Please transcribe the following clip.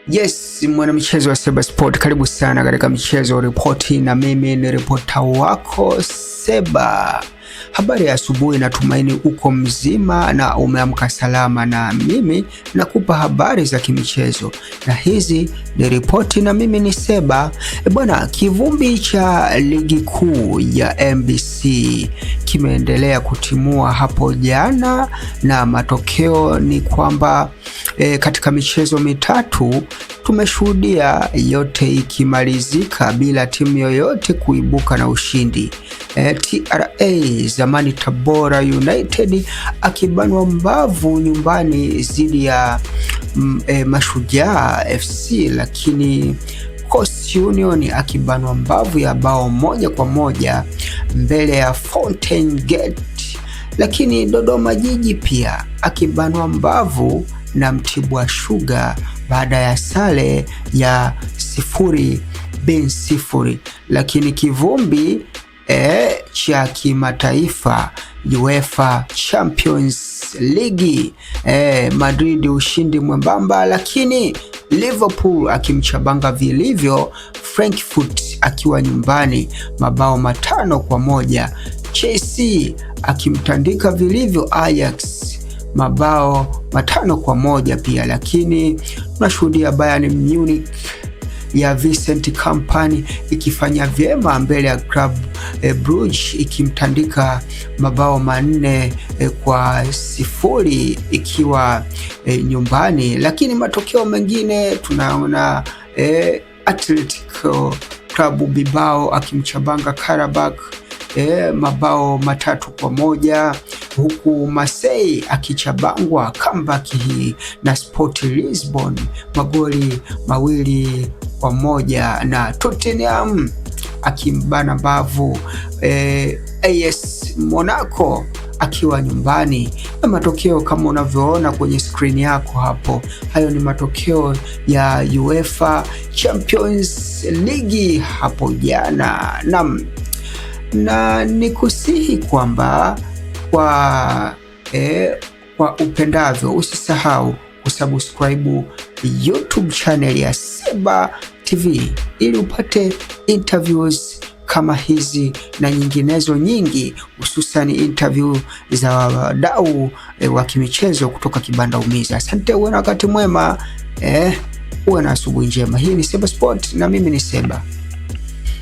Yes, mwana michezo wa Seba Sport, karibu sana katika michezo ripoti, na mimi ni ripota wako Seba. Habari ya asubuhi, natumaini uko mzima na umeamka salama, na mimi nakupa habari za kimichezo na hizi ni ripoti, na mimi ni Seba. Bwana, kivumbi cha ligi kuu ya NBC kimeendelea kutimua hapo jana, na matokeo ni kwamba katika michezo mitatu tumeshuhudia yote ikimalizika bila timu yoyote kuibuka na ushindi. TRA zamani Tabora United akibanwa mbavu nyumbani dhidi ya Mashujaa FC, lakini Coast Union akibanwa mbavu ya bao 1-1 mbele ya Fountain Gate, lakini Dodoma Jiji pia akibanwa mbavu na Mtibwa Sugar baada ya sare ya 0-0. Lakini kivumbi cha kimataifa UEFA Champions League, Madrid ushindi mwembamba, lakini Liverpool akimchabanga vilivyo Frankfurt akiwa nyumbani mabao 5-1. Chelsea akimtandika vilivyo Ajax mabao 5-1 pia, lakini tunashuhudia Bayern Munich ya Vincent Kompany ikifanya vyema mbele ya Club Brugge ikimtandika mabao 4-0 ikiwa nyumbani. Lakini matokeo mengine tunaona Atletico Club Bilbao akimchabanga Karabakh mabao 3-1, huku Marseille akichabangwa comeback hii na Sport Lisbon magoli 2-1, na Tottenham akimbana bavu AS Monaco akiwa nyumbani. Na matokeo kama unavyoona kwenye screen yako hapo, hayo ni matokeo ya UEFA Champions League hapo jana. Na nikusihi kwamba kwa upendavyo usisahau kusubscribe YouTube channel ya Seba TV ili upate interviews kama hizi na nyinginezo nyingi, hususan interview za wadau wa kimichezo kutoka Kibanda Umiza. Asante, uwe na wakati mwema, uwe na asubuhi njema. Hii ni Seba Sport na mimi ni Seba.